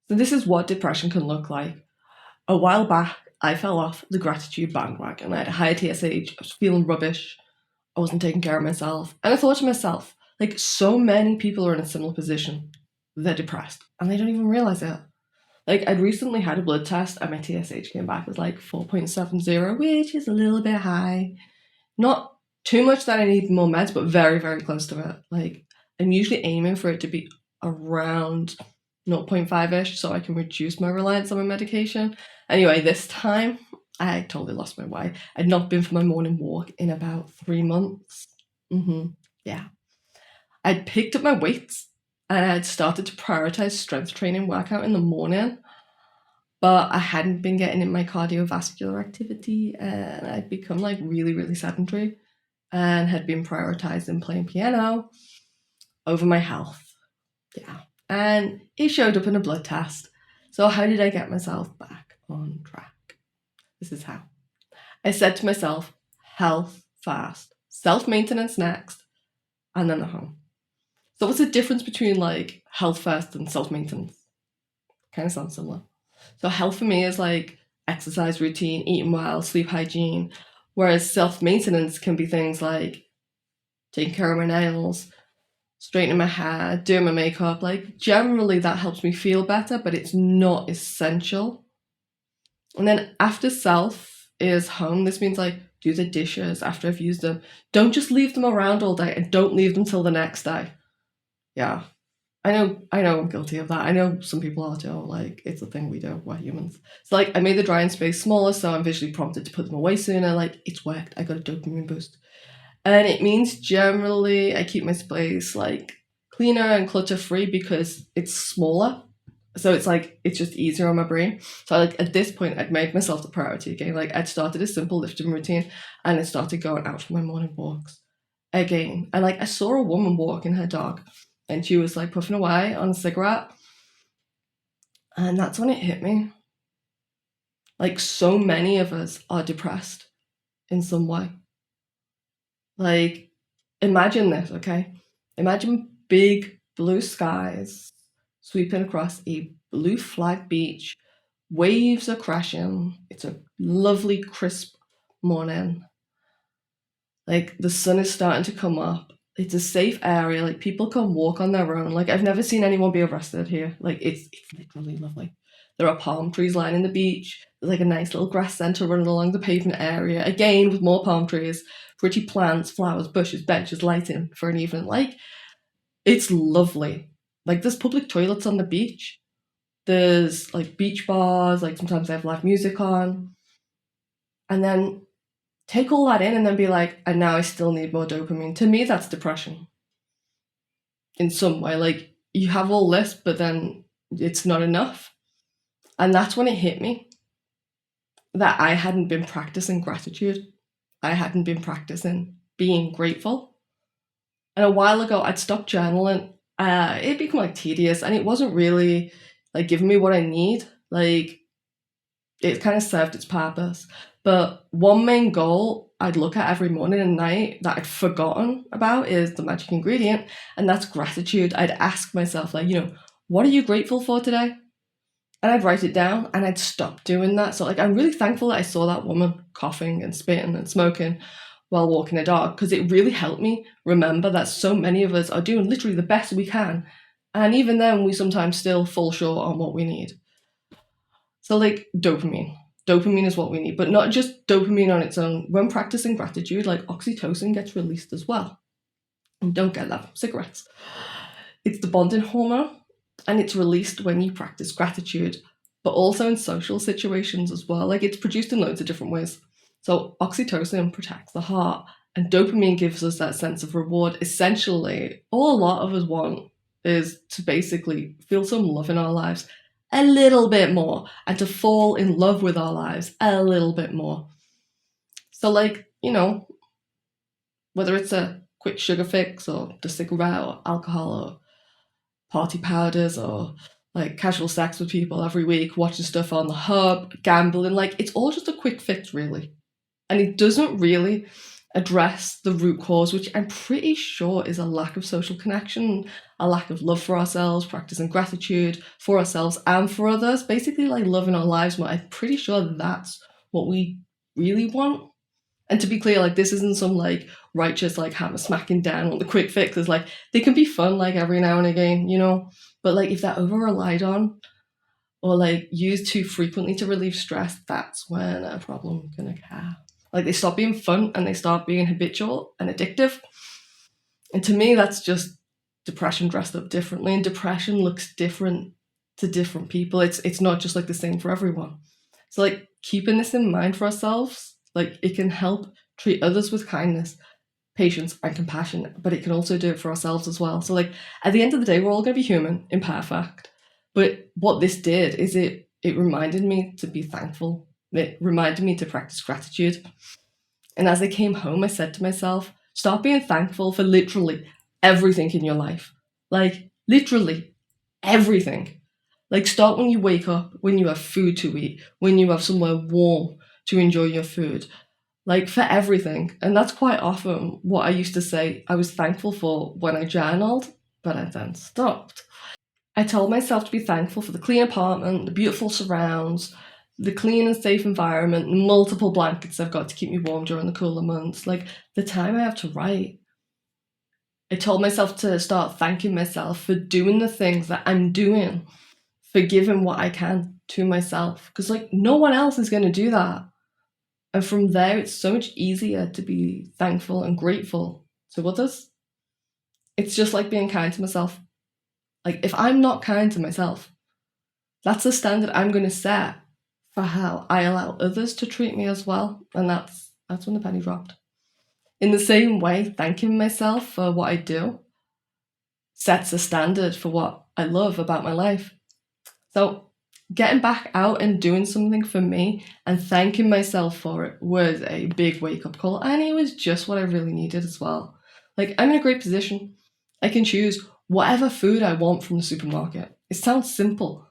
So this is what depression can look like. A while back, I fell off the gratitude bandwagon. I had a higher TSH, I was feeling rubbish, I wasn't taking care of myself. And I thought to myself, like, so many people are in a similar position. They're depressed and they don't even realize it. Like, I'd recently had a blood test and my TSH came back as like 4.70, which is a little bit high. Not too much that I need more meds, but very, very close to it. Like, I'm usually aiming for it to be around 0.5-ish so I can reduce my reliance on my medication. Anyway, this time I totally lost my way. I'd not been for my morning walk in about 3 months. Yeah. I'd picked up my weights and I'd started to prioritize strength training workout in the morning, but I hadn't been getting in my cardiovascular activity and I'd become like really, really sedentary and had been prioritizing playing piano over my health. Yeah. And it showed up in a blood test. So how did I get myself back on track? This is how. I said to myself, health first, self-maintenance next, and then the home. So what's the difference between like health first and self-maintenance? Kind of sounds similar. So health for me is like exercise routine, eating well, sleep hygiene, whereas self-maintenance can be things like taking care of my nails, straightening my hair, doing my makeup. Like, generally that helps me feel better, but it's not essential. And then after self is home. This means like do the dishes after I've used them. Don't just leave them around all day and don't leave them till the next day. Yeah. I know I'm guilty of that. I know some people are too. Like, it's a thing we do. We're humans. So like I made the drying space smaller so I'm visually prompted to put them away sooner. Like, it's worked. I got a dopamine boost. And it means generally I keep my space like cleaner and clutter free because it's smaller. So it's like, it's just easier on my brain. So like at this point, I'd made myself the priority again. Like, I'd started a simple lifting routine and I started going out for my morning walks again. And like I saw a woman walking her dog and she was like puffing away on a cigarette. And that's when it hit me. Like, so many of us are depressed in some way. Like, imagine this, okay? Imagine big blue skies sweeping across a blue flag beach. Waves are crashing. It's a lovely, crisp morning. Like, the sun is starting to come up. It's a safe area. Like, people can walk on their own. Like, I've never seen anyone be arrested here. Like, it's literally lovely. There are palm trees lining the beach. There's like a nice little grass centre running along the pavement area. Again, with more palm trees, pretty plants, flowers, bushes, benches, lighting for an evening. Like, it's lovely. Like, there's public toilets on the beach. There's like beach bars. Like, sometimes they have live music on. And then take all that in and then be like, and now I still need more dopamine. To me, that's depression. In some way, like, you have all this, but then it's not enough. And that's when it hit me that I hadn't been practicing gratitude. I hadn't been practicing being grateful. And a while ago, I'd stopped journaling. It became like tedious and it wasn't really like giving me what I need. Like, it kind of served its purpose. But one main goal I'd look at every morning and night that I'd forgotten about is the magic ingredient, and that's gratitude. I'd ask myself, like, what are you grateful for today? And I'd write it down and I'd stop doing that. So like, I'm really thankful that I saw that woman coughing and spitting and smoking while walking a dog, because it really helped me remember that so many of us are doing literally the best we can. And even then, we sometimes still fall short on what we need. So like, dopamine. Dopamine is what we need, but not just dopamine on its own. When practicing gratitude, like, oxytocin gets released as well. And don't get that from cigarettes. It's the bonding hormone, and it's released when you practice gratitude, but also in social situations as well. Like, it's produced in loads of different ways. So oxytocin protects the heart, and dopamine gives us that sense of reward. Essentially, all a lot of us want is to basically feel some love in our lives a little bit more, and to fall in love with our lives a little bit more. So like, whether it's a quick sugar fix or the cigarette or alcohol or party powders or like casual sex with people every week, watching stuff on the hub, gambling, like, it's all just a quick fix really. And it doesn't really address the root cause, which I'm pretty sure is a lack of social connection, a lack of love for ourselves, practicing gratitude for ourselves and for others, basically like loving our lives more. I'm pretty sure that's what we really want. And to be clear, like this isn't some like righteous like hammer smacking down on the quick fixes. Like they can be fun like every now and again, you know, but like if they're over relied on or like used too frequently to relieve stress, that's when a problem can occur. Like they stop being fun and they start being habitual and addictive. And to me, that's just depression dressed up differently. And depression looks different to different people. It's not just like the same for everyone. So like keeping this in mind for ourselves, like it can help treat others with kindness, patience, and compassion, but it can also do it for ourselves as well. So like at the end of the day, we're all gonna be human, imperfect. But what this did is it reminded me to be thankful. It reminded me to practice gratitude. And as I came home, I said to myself, start being thankful for literally everything in your life. Like, literally everything. Like, start when you wake up, when you have food to eat, when you have somewhere warm to enjoy your food. Like, for everything. And that's quite often what I used to say I was thankful for when I journaled, but I then stopped. I told myself to be thankful for the clean apartment, the beautiful surrounds, the clean and safe environment, the multiple blankets I've got to keep me warm during the cooler months, like the time I have to write. I told myself to start thanking myself for doing the things that I'm doing, for giving what I can to myself, because like no one else is going to do that. And from there, it's so much easier to be thankful and grateful to others. It's just like being kind to myself. Like if I'm not kind to myself, that's the standard I'm going to set for how I allow others to treat me as well. And that's when the penny dropped. In the same way, thanking myself for what I do sets a standard for what I love about my life. So getting back out and doing something for me and thanking myself for it was a big wake-up call, and it was just what I really needed as well. Like, I'm in a great position. I can choose whatever food I want from the supermarket. It sounds simple,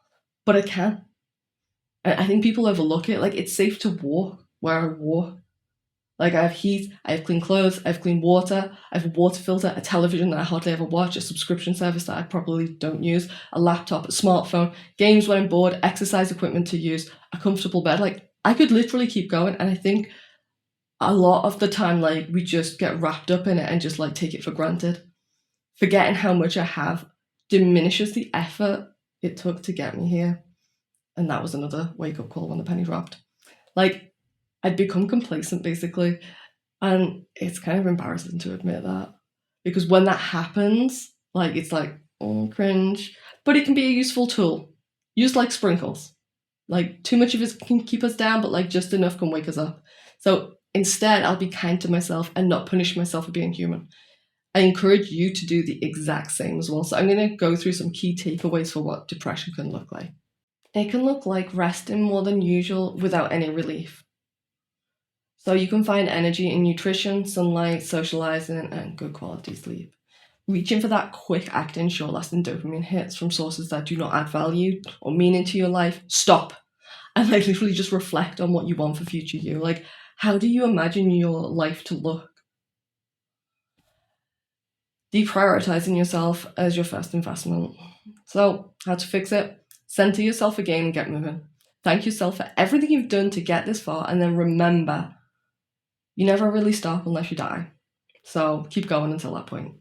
but I can. I think people overlook it. Like, it's safe to walk where I walk. Like, I have heat, I have clean clothes, I have clean water, I have a water filter, a television that I hardly ever watch, a subscription service that I probably don't use, a laptop, a smartphone, games when I'm bored, exercise equipment to use, a comfortable bed. Like, I could literally keep going. And I think a lot of the time, like, we just get wrapped up in it and just, like, take it for granted. Forgetting how much I have diminishes the effort it took to get me here. And that was another wake-up call when the penny dropped. Like, I'd become complacent, basically. And it's kind of embarrassing to admit that. Because when that happens, like, it's like, oh, cringe. But it can be a useful tool. Used like sprinkles. Like, too much of it can keep us down, but, like, just enough can wake us up. So instead, I'll be kind to myself and not punish myself for being human. I encourage you to do the exact same as well. So I'm going to go through some key takeaways for what depression can look like. It can look like resting more than usual without any relief. So you can find energy in nutrition, sunlight, socializing, and good quality sleep. Reaching for that quick acting, short-lasting dopamine hits from sources that do not add value or meaning to your life, stop. And like literally just reflect on what you want for future you. Like, how do you imagine your life to look? Deprioritizing yourself as your first investment. So, how to fix it? Center yourself again and get moving. Thank yourself for everything you've done to get this far, and then remember, you never really stop unless you die. So keep going until that point.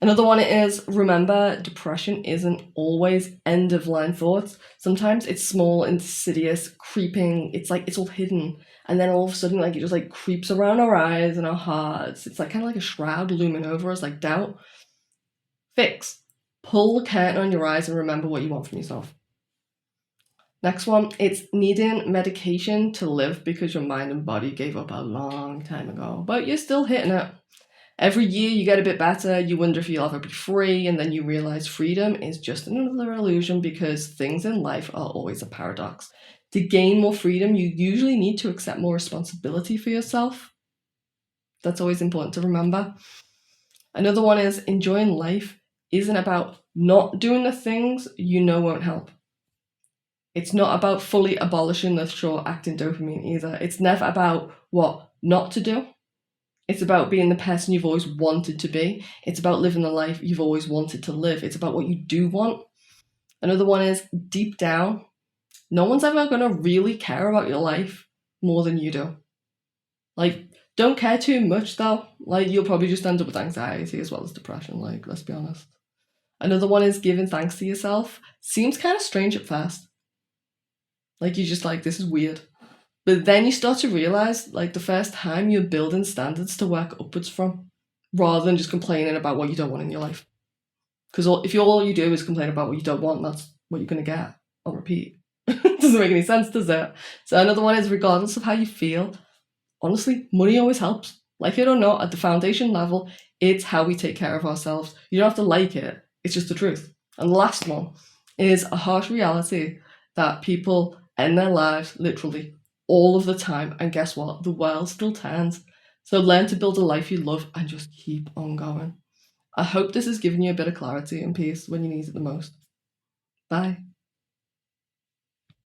Another one is, remember, depression isn't always end of line thoughts. Sometimes it's small, insidious, creeping. It's like it's all hidden. And then all of a sudden, like, it just like creeps around our eyes and our hearts. It's like kind of like a shroud looming over us, like doubt. Fix. Pull the curtain on your eyes and remember what you want from yourself. Next one, it's needing medication to live because your mind and body gave up a long time ago, but you're still hitting it. Every year you get a bit better, you wonder if you'll ever be free, and then you realize freedom is just another illusion because things in life are always a paradox. To gain more freedom, you usually need to accept more responsibility for yourself. That's always important to remember. Another one is, enjoying life isn't about not doing the things you know won't help. It's not about fully abolishing the short-acting dopamine either. It's never about what not to do. It's about being the person you've always wanted to be. It's about living the life you've always wanted to live. It's about what you do want. Another one is deep down, no one's ever going to really care about your life more than you do. Like, don't care too much though. Like, you'll probably just end up with anxiety as well as depression, like, let's be honest. Another one is giving thanks to yourself. Seems kind of strange at first. Like, you're just like, this is weird. But then you start to realize, like, the first time you're building standards to work upwards from, rather than just complaining about what you don't want in your life. Because if all you do is complain about what you don't want, that's what you're going to get on repeat. Doesn't make any sense, does it? So another one is, regardless of how you feel, honestly, money always helps. Like it or not, at the foundation level, it's how we take care of ourselves. You don't have to like it, it's just the truth. And the last one is a harsh reality that people end their lives literally all of the time. And guess what? The world still turns. So learn to build a life you love and just keep on going. I hope this has given you a bit of clarity and peace when you need it the most. Bye.